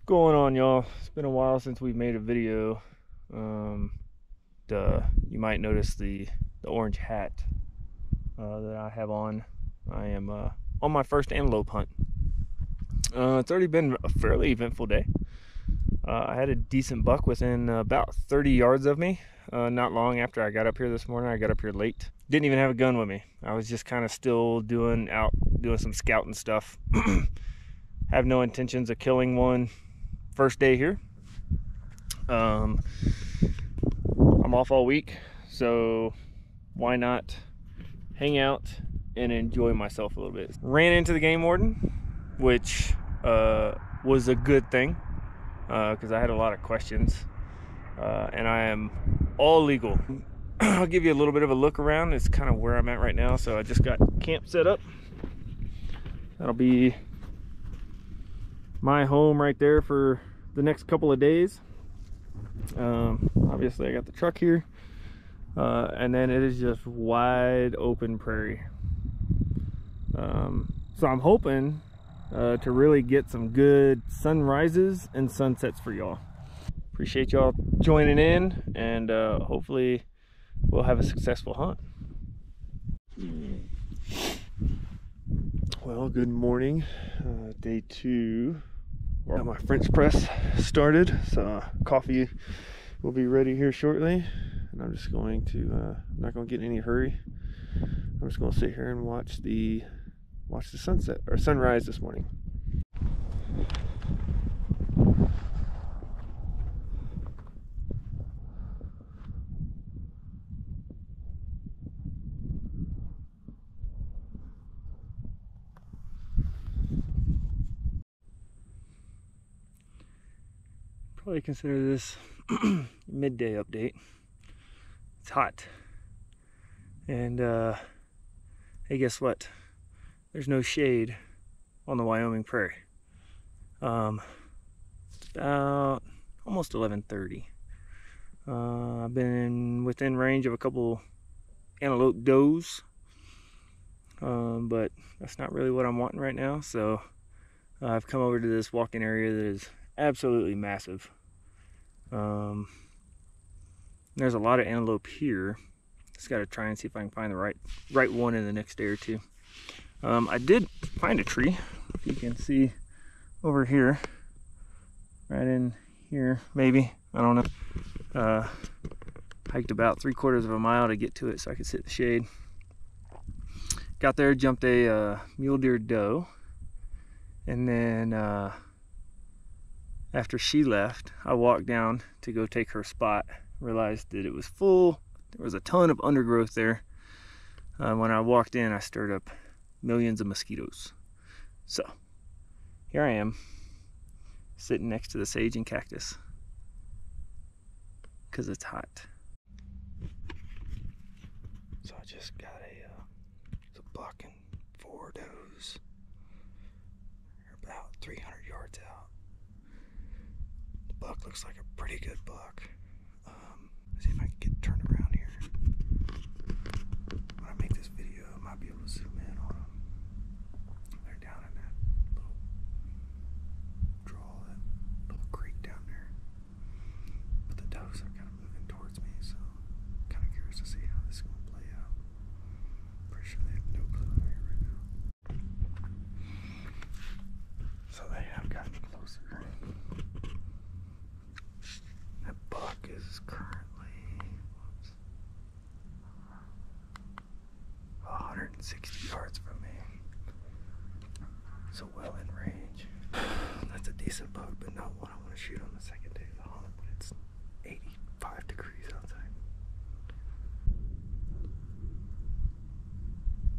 Going on, y'all? It's been a while since we've made a video. You might notice the orange hat that I have on. I am on my first antelope hunt. It's already been a fairly eventful day. I had a decent buck within about 30 yards of me. Not long after I got up here this morning. I got up here late. Didn't even have a gun with me. I was just kind of still doing some scouting stuff. Have no intentions of killing one. First day here. I'm off all week, so why not hang out and enjoy myself a little bit. Ran into the game warden, which was a good thing because I had a lot of questions, and I am all legal. I'll give you a little bit of a look around. It's kind of where I'm at right now. So I just got camp set up. That'll be my home right there for the next couple of days. Obviously I got the truck here, and then it is just wide open prairie. So I'm hoping to really get some good sunrises and sunsets for y'all. Appreciate y'all joining in, and hopefully we'll have a successful hunt. Well, good morning. Day 2. Got my French press started, so coffee will be ready here shortly. And I'm just going to, I'm not going to get in any hurry. I'm just going to sit here and watch the sunset or sunrise this morning. Probably consider this midday update. It's hot, and hey, guess what? There's no shade on the Wyoming prairie. It's about almost 11:30. I've been within range of a couple antelope does, but that's not really what I'm wanting right now. So I've come over to this walking area that is absolutely massive. There's a lot of antelope here. Just got to try and see if I can find the right one in the next day or two. I did find a tree, if you can see over here, right in here, maybe, I don't know. Hiked about 3/4 of a mile to get to it so I could sit in the shade. Got there, jumped a mule deer doe, and then after she left, I walked down to go take her spot. Realized that it was full. There was a ton of undergrowth there. When I walked in, I stirred up millions of mosquitoes. So here I am, sitting next to the sage and cactus because it's hot. So I just got a buck and 4 does. They're about 300 yards out. The buck looks like a pretty good buck. See if I can get turned around here. When I make this video, I might be able to zoom in on them. They're down in that little draw, that little creek down there. But the does are kind of moving towards me, so I'm kind of curious to see how this is going to play out. Pretty sure they have no clue I'm here right now. So they have gotten closer. That buck is currently 160 yards from me, so well in range. That's a decent buck, but not one I want to shoot on the second day of the hunt when it's 85 degrees outside.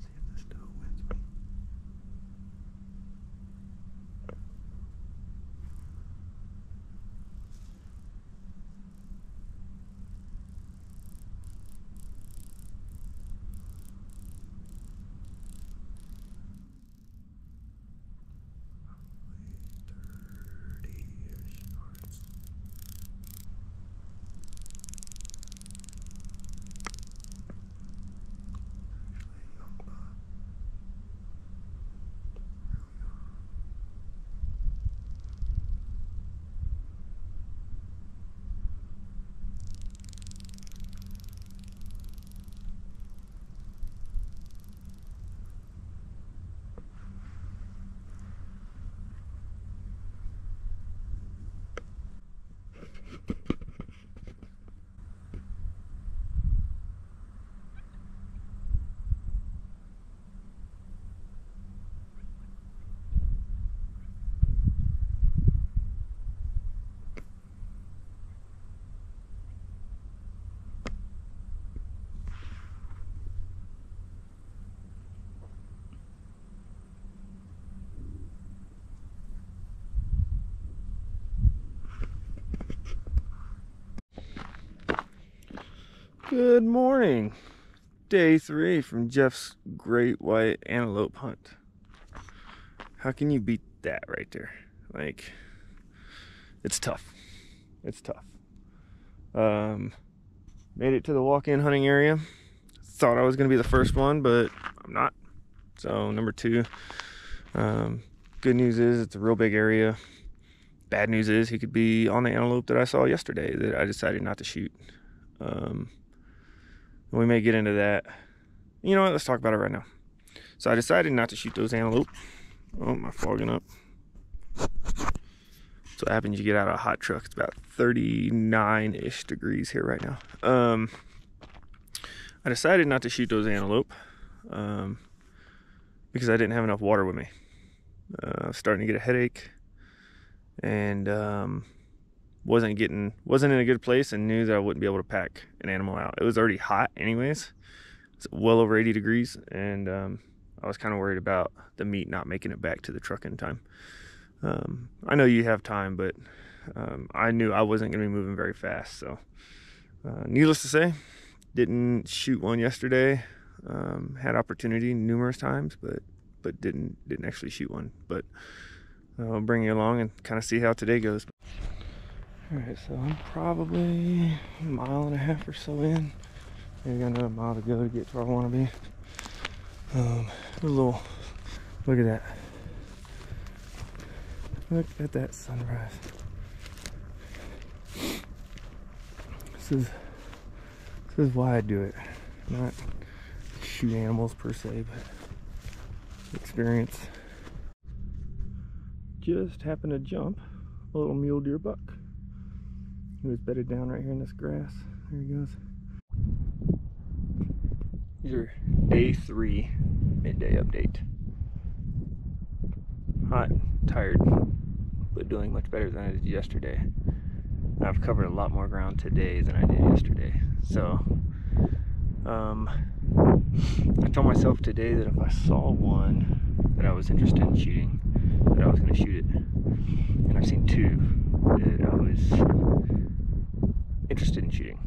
See if this doe wins me. Good morning. Day 3 from Jeff's great white antelope hunt. How can you beat that right there? Like, it's tough. It's tough. Made it to the walk-in hunting area. Thought I was going to be the first one, but I'm not. So, number 2. Good news is it's a real big area. Bad news is he could be on the antelope that I saw yesterday that I decided not to shoot. We may get into that. You know what? Let's talk about it right now. So I decided not to shoot those antelope. Oh, am I fogging up? So what happens, you get out of a hot truck. It's about 39-ish degrees here right now. I decided not to shoot those antelope because I didn't have enough water with me. I was starting to get a headache and wasn't in a good place, and knew that I wouldn't be able to pack an animal out. It was already hot anyways. It's well over 80 degrees, and I was kind of worried about the meat not making it back to the truck in time. I know you have time, but I knew I wasn't going to be moving very fast. So needless to say, didn't shoot one yesterday. Had opportunity numerous times, but didn't actually shoot one. But I'll bring you along and kind of see how today goes. Alright, so I'm probably a mile and a half or so in. Maybe got another mile to go to get to where I want to be. Look at that. Look at that sunrise. This is why I do it. Not shoot animals per se, but experience. Just happened to jump a little mule deer buck. He was bedded down right here in this grass. There he goes. These are day 3 midday update. Hot, tired, but doing much better than I did yesterday. I've covered a lot more ground today than I did yesterday. So, I told myself today that if I saw one that I was interested in shooting, that I was going to shoot it. And I've seen 2 that I was interested in shooting.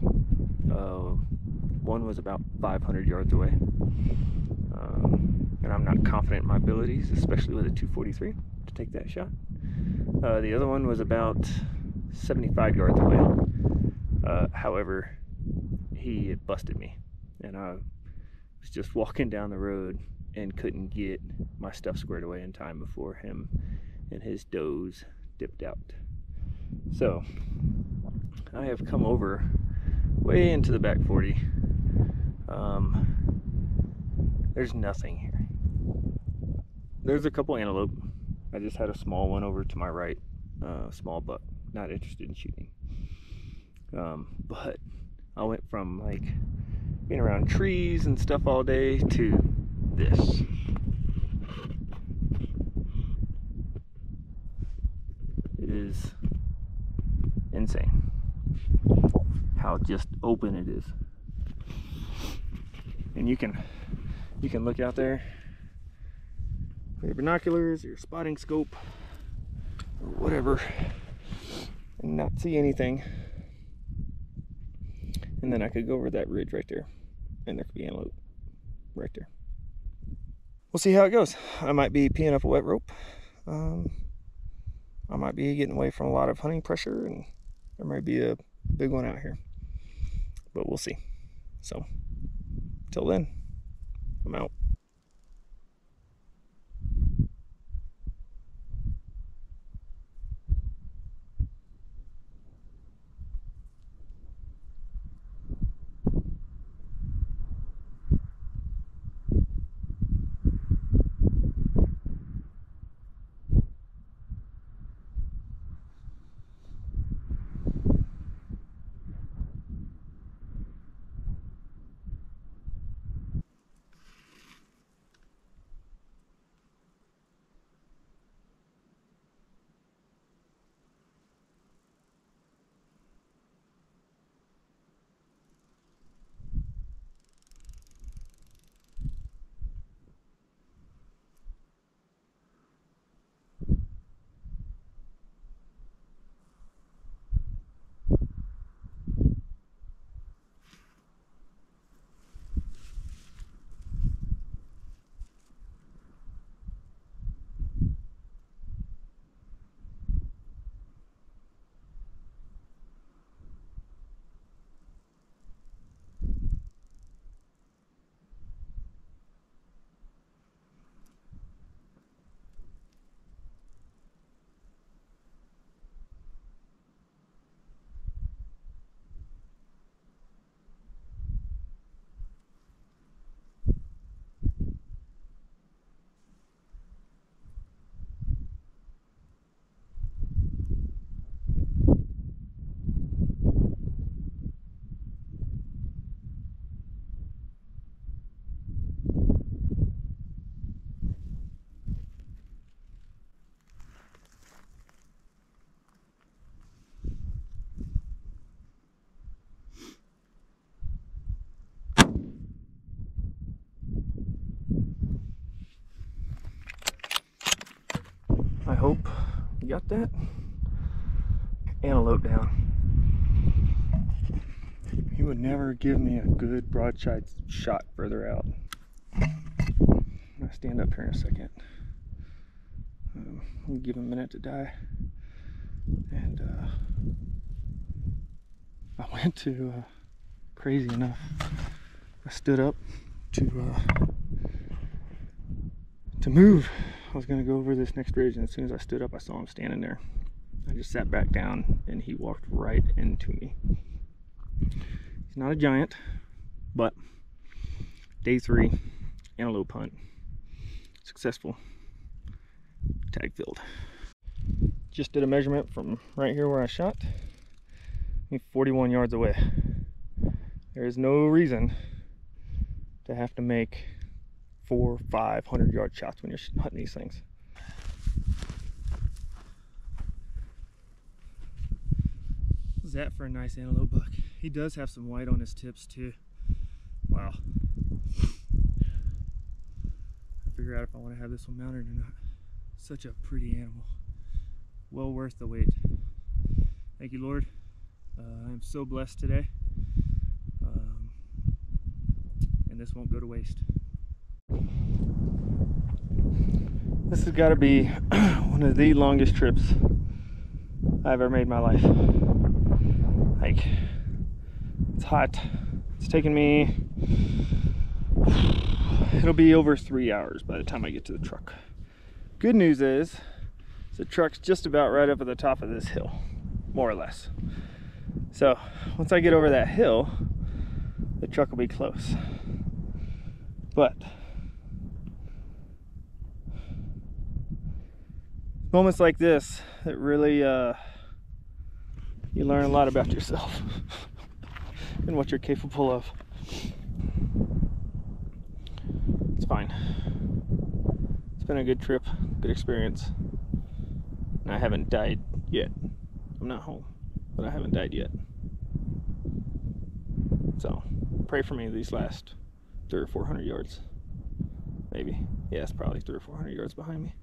One was about 500 yards away, and I'm not confident in my abilities, especially with a 243, to take that shot. The other one was about 75 yards away. However, he had busted me, and I was just walking down the road and couldn't get my stuff squared away in time before him and his does dipped out. So I have come over way into the back 40. There's nothing here. There's a couple antelope. I just had a small one over to my right, small buck, not interested in shooting. But I went from like being around trees and stuff all day to this. It is insane how just open it is. And you can look out there with your binoculars, your spotting scope, or whatever, and not see anything. And then I could go over that ridge right there, and there could be antelope right there. We'll see how it goes. I might be peeing up a wet rope. I might be getting away from a lot of hunting pressure, and there might be a big one out here. But we'll see. So, till then, I'm out. got that antelope down. He would never give me a good broadside shot further out. I'm gonna stand up here in a second. I'm gonna give him a minute to die. And I went to, crazy enough, I stood up to move. I was gonna go over this next ridge, and as soon as I stood up, I saw him standing there. I just sat back down, and he walked right into me. He's not a giant, but day 3, antelope hunt, successful, tag filled. Just did a measurement from right here where I shot, 41 yards away. There is no reason to have to make 400 or 500 yard shots when you're hunting these things. What's that for a nice antelope buck? He does have some white on his tips too. Wow. I figure out if I want to have this one mounted or not. Such a pretty animal. Well worth the wait. Thank you, Lord. I am so blessed today. And this won't go to waste. This has got to be one of the longest trips I've ever made in my life. Like, it's hot. It's taken me, it'll be over 3 hours by the time I get to the truck. Good news is, the truck's just about right up at the top of this hill, more or less. So, once I get over that hill, the truck will be close. But moments like this, it really, you learn a lot about yourself and what you're capable of. It's fine. It's been a good trip, good experience. And I haven't died yet. I'm not home, but I haven't died yet. So, pray for me these last 300 or 400 yards. Maybe. Yeah, it's probably 300 or 400 yards behind me.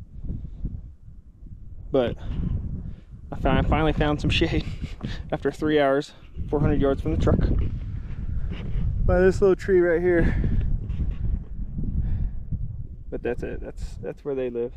But I finally found some shade after 3 hours, 400 yards from the truck, by this little tree right here. But that's it. That's where they live.